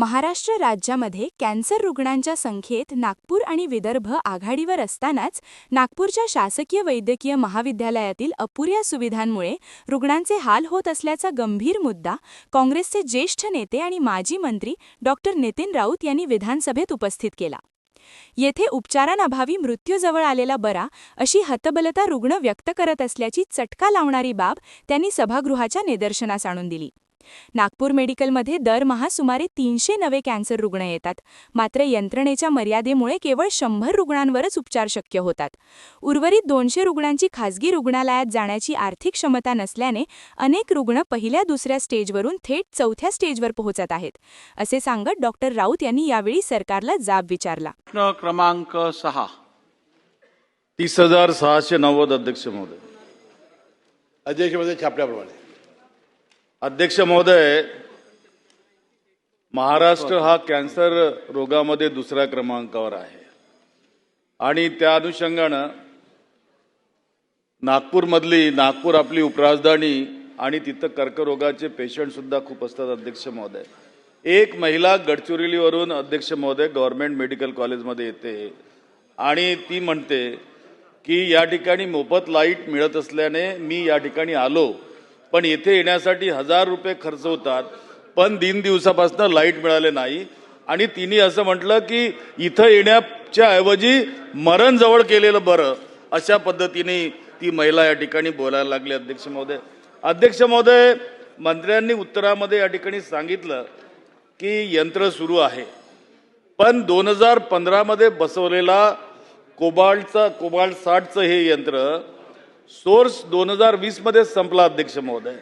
महाराष्ट्र राज्यामध्ये कॅन्सर रुग्णांच्या संख्येत नागपूर आणि विदर्भ आघाडीवर असतानाच नागपूरच्या शासकीय वैद्यकीय महाविद्यालयातील अपुऱ्या सुविधांमुळे रुग्णांचे हाल होत असल्याचा गंभीर मुद्दा काँग्रेसचे ज्येष्ठ नेते आणि माजी मंत्री डॉक्टर नितीन राऊत यांनी विधानसभेत उपस्थित केला. येथे उपचारांअभावी मृत्यूजवळ आलेला बरा अशी हतबलता रुग्ण व्यक्त करत असल्याची चटका लावणारी बाब त्यांनी सभागृहाच्या निदर्शनास आणून दिली. नागपूर मेडिकलमध्ये दरमहा सुमारे 300 नवे कॅन्सर रुग्ण येतात. मात्र यंत्रणेच्या मर्यादेमुळे केवळ 100 रुग्णांवरच उपचार शक्य होतात. उर्वरित 200 रुग्णांची खासगी रुग्णालयात जाण्याची आर्थिक क्षमता नसल्याने अनेक रुग्ण पहिल्या दुसऱ्या स्टेजवरून थेट चौथ्या स्टेजवर पोहोचत आहेत, असे सांगत डॉक्टर राऊत यांनी यावेळी सरकारला जाब विचारला. क्रमांक 6 30,690 अध्यक्ष महोदय. अध्यक्ष महोदय छापल्याप्रमाणे. अध्यक्ष महोदय, महाराष्ट्र हा कॅन्सर रोगामध्ये दुसऱ्या क्रमांकावर आहे आणि त्या अनुषंगानं नागपूर आपली उपराजधानी आणि तिथं कर्करोगाचे पेशंट सुद्धा खूप असतात. अध्यक्ष महोदय, एक महिला गडचिरोलीवरून अध्यक्ष महोदय गव्हर्नमेंट मेडिकल कॉलेजमध्ये येते आणि ती म्हणते की या ठिकाणी मोफत लाईट मिळत असल्याने मी या ठिकाणी आलो, पण येथे येण्यासाठी 1000 रुपये खर्च होतात, पण 3 दिवसापासून लाईट मिळाले नाही. आणि तिने असं म्हटलं की इथं येण्याच्या ऐवजी मरण जवळ केलेलं बरं, अशा पद्धतीने ती महिला या ठिकाणी बोलायला लागली. अध्यक्ष महोदय, मंत्र्यांनी उत्तरामध्ये या ठिकाणी सांगितलं की यंत्र सुरू आहे, पण 2015 मध्ये बसवलेला कोबाल्ट 60चं हे यंत्र सोर्स 2020 मध्ये संपला. अध्यक्ष महोदय,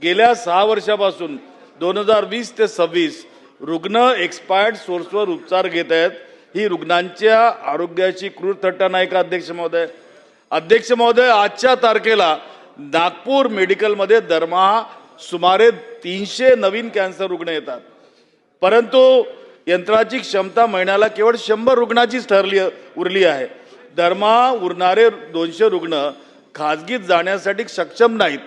गेल्या 6 वर्षापासून 2020 ते 26 रुग्ण एक्सपायर्ड सोर्सवर उपचार घेत आहेत. ही रुग्णांच्या आरोग्याची क्रूर थट्टा नाही का अध्यक्ष महोदय? अध्यक्ष महोदय, आजच्या तारखेला नागपूर मेडिकलमध्ये दरमहा सुमारे 300 नवीन कॅन्सर रुग्ण येतात, परंतु यंत्राची क्षमता महिन्याला केवळ 100 रुग्णाचीच उरली आहे. दरमहा उरणारे 200 रुग्ण खाजगीत जाण्यासाठी सक्षम नाहीत.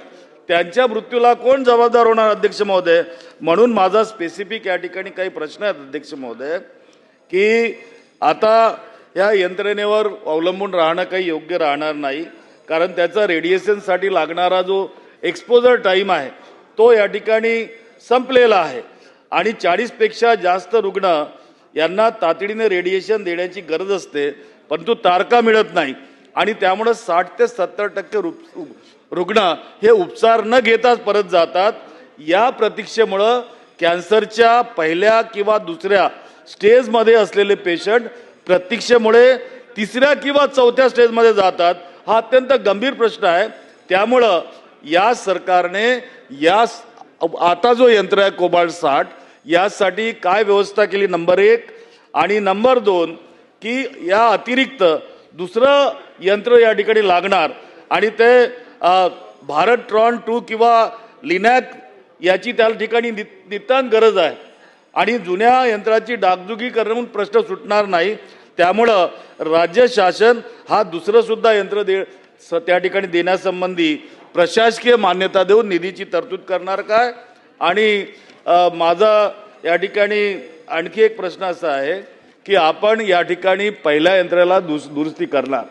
त्यांच्या मृत्यूला कोण जबाबदार होणार अध्यक्ष महोदय? म्हणून माझा स्पेसिफिक या ठिकाणी काही प्रश्न आहेत अध्यक्ष महोदय, की आता या यंत्रणेवर अवलंबून राहणं काही योग्य राहणार नाही, कारण त्याचा रेडिएशनसाठी लागणारा जो एक्सपोजर टाईम आहे तो या ठिकाणी संपलेला आहे आणि 40 पेक्षा जास्त रुग्ण यांना तातडीने रेडिएशन देण्याची गरज असते, परंतु तारखा मिळत नाही आणि त्यामुळे 60 ते 70% रुग्ण हे उपचार न घेताच परत जातात. या प्रतीक्षेमुळे कॅन्सरच्या पहिल्या किंवा दुसऱ्या स्टेजमध्ये असलेले पेशंट प्रतीक्षेमुळे तिसऱ्या किंवा चौथ्या स्टेजमध्ये जातात. हा अत्यंत गंभीर प्रश्न आहे. त्यामुळं या सरकारने आता जो यंत्र आहे कोबाल्ट 60 यासाठी काय व्यवस्था केली, नंबर 1, आणि नंबर 2 की या अतिरिक्त दुसरं यंत्र या ठिकाणी लागणार आणि ते भारत ट्रॉन 2 किंवा लिनॅक याची त्या ठिकाणी नितांत गरज आहे आणि जुन्या यंत्राची डागडुगी करून प्रश्न सुटणार नाही. त्यामुळं राज्य शासन हा दुसरं सुद्धा यंत्र त्या ठिकाणी देण्यासंबंधी प्रशासकीय मान्यता देऊन निधीची तरतूद करणार काय? आणि माझा या ठिकाणी आणखी एक प्रश्न असा आहे की आपण या ठिकाणी पहिल्या यंत्राला दुरुस्ती करणार,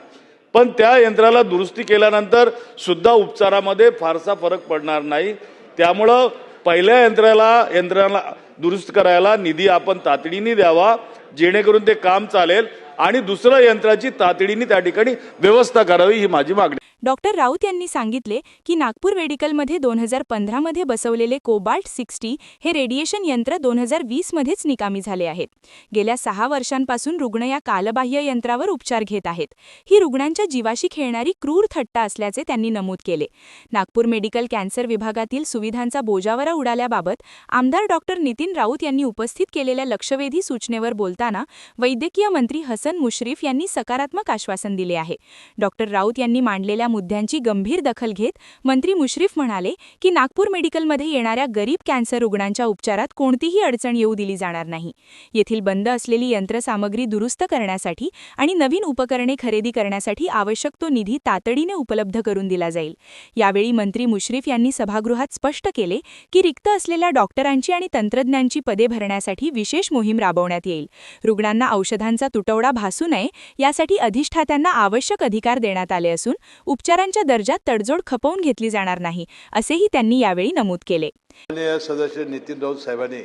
पण त्या यंत्राला दुरुस्ती केल्यानंतर सुद्धा उपचारामध्ये फारसा फरक पडणार नाही. त्यामुळं पहिल्या यंत्राला दुरुस्त करायला निधी आपण तातडीने द्यावा, जेणेकरून ते काम चालेल आणि दुसऱ्या यंत्राची तातडीने त्या ठिकाणी व्यवस्था करावी, ही माझी मागणी. डॉक्टर राऊत यांनी सांगितले की नागपूर मेडिकलमध्ये 2015 मध्ये बसवलेले कोबाल्ट 60 हे रेडिएशन यंत्र 2020 मध्येच निकामी झाले आहेत. गेल्या 6 वर्षांपासून रुग्ण या कालबाह्य यंत्रावर उपचार घेत आहेत. ही रुग्णांच्या जीवाशी खेळणारी क्रूर थट्टा असल्याचे त्यांनी नमूद केले. नागपूर मेडिकल कॅन्सर विभागातील सुविधांचा बोजावरा उडाल्याबाबत आमदार डॉक्टर नितीन राऊत यांनी उपस्थित केलेल्या लक्षवेधी सूचनेवर बोलताना वैद्यकीय मंत्री हसन मुश्रीफ यांनी सकारात्मक आश्वासन दिले आहे. डॉक्टर राऊत यांनी मांडलेल्या मुद्द्यांची गंभीर दखल घेत मंत्री मुश्रीफ म्हणाले की नागपूर मेडिकलमध्ये येणाऱ्या गरीब कॅन्सर रुग्णांच्या उपचारात कोणतीही अडचण येऊ दिली जाणार नाही. येथील बंद असलेली यंत्रसामग्री दुरुस्त करण्यासाठी आणि नवीन उपकरणे खरेदी करण्यासाठी आवश्यक तो निधी तातडीने उपलब्ध करून दिला जाईल. यावेळी मंत्री मुश्रीफ यांनी सभागृहात स्पष्ट केले की रिक्त असलेल्या डॉक्टरांची आणि तंत्रज्ञांची पदे भरण्यासाठी विशेष मोहीम राबवण्यात येईल. रुग्णांना औषधांचा तुटवडा भासू नये यासाठी अधिष्ठात्यांना आवश्यक अधिकार देण्यात आले असून उपचारांच्या दर्जात तडजोड खपवून घेतली जाणार नाही, असेही त्यांनी यावेळी नमूद केले. माननीय सदस्य नितीन राऊत साहेबांनी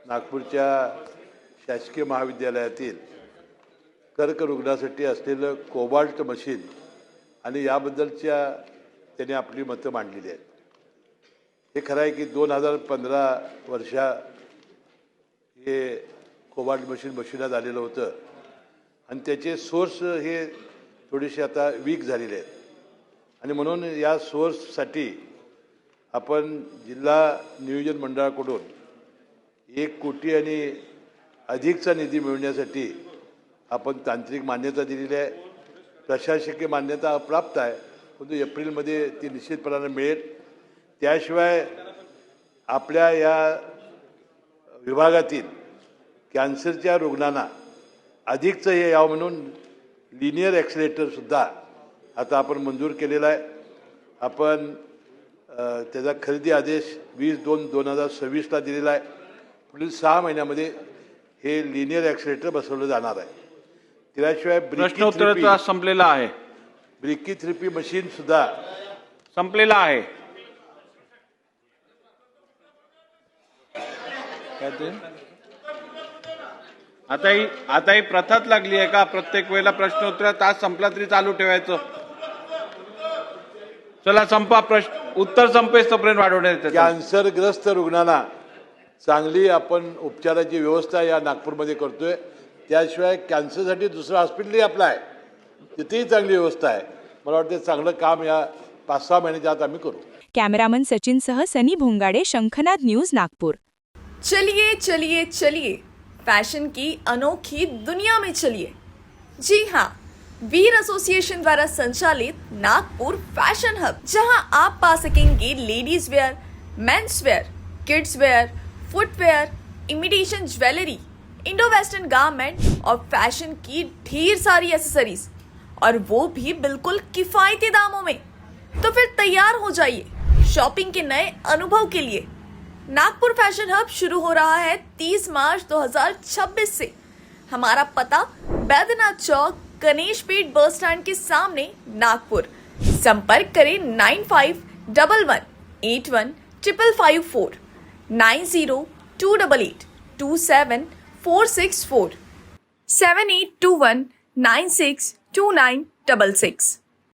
नागपूरच्या शासकीय महाविद्यालयातील कर्करुग्णासाठी असलेलं कोबाल्ट मशीन आणि याबद्दलच्या त्यांनी आपली मतं मांडलेली आहेत. हे खरं आहे की 2015 वर्षा हे कोबाल्ट मशीनात आलेलं होतं आणि त्याचे सोर्स हे थोडेसे आता वीक झालेले आहेत आणि म्हणून या सोर्ससाठी आपण जिल्हा नियोजन मंडळाकडून 1 कोटी आणि अधिकचा निधी मिळवण्यासाठी आपण तांत्रिक मान्यता दिलेली आहे. प्रशासकीय मान्यता अप्राप्त आहे, परंतु एप्रिलमध्ये ती निश्चितपणाने मिळेल. त्याशिवाय आपल्या या विभागातील कॅन्सरच्या रुग्णांना अधिकचं हे यावं म्हणून लिनियर ॲक्सिलेटरसुद्धा आता आपण मंजूर केलेला आहे. आपण त्याचा खरेदी आदेश 20/2/2026ला दिलेला आहे. पुढील 6 महिन्यामध्ये हे लिनियर ॲक्सिलेटर बसवलं जाणार आहे. त्याशिवाय प्रश्नोत्तराचा संपलेला आहे. ब्रिकीथेरपी मशीनसुद्धा संपलेला आहे. काय ते आता ही प्रथाच लागली आहे का प्रत्येक वेळेला प्रश्नोत्तर तास संपला तरी चालू ठेवायचं? चला संपा, उत्तर संपेस तोपर्यंत वाढवण्यात येतं. कॅन्सरग्रस्त रुग्णांना चांगली आपण उपचाराची व्यवस्था या नागपूरमध्ये करतोय. त्याशिवाय कॅन्सरसाठी दुसरं हॉस्पिटलही आपलं आहे, तिथेही चांगली व्यवस्था आहे. मला वाटतं चांगलं काम या 5-6 महिन्याच्या आत आम्ही करू. कॅमेरामन सचिनसह सनी भोंगाडे, शंखनाद न्यूज, नागपूर. चलिए चलिए चलिए, फैशन की अनोखी दुनिया में चलिए. जी हाँ, वीर एसोसिएशन द्वारा संचालित नागपुर फैशन हब, जहां आप पा सकेंगे ladies wear, men's wear, kids wear, footwear, imitation jewellery, Indo western garment और फैशन की ढेर सारी एसेसरीज, और वो भी बिल्कुल किफायती दामों में. तो फिर तैयार हो जाइए शॉपिंग के नए अनुभव के लिए. नागपुर फैशन हब शुरू हो रहा है 30 मार्च 2026 से. हमारा पता बैद्यनाथ चौक, गणेशपेट बस स्टैंड के सामने, नागपुर. संपर्क करें 9511815554, 9028827464, 7821962966.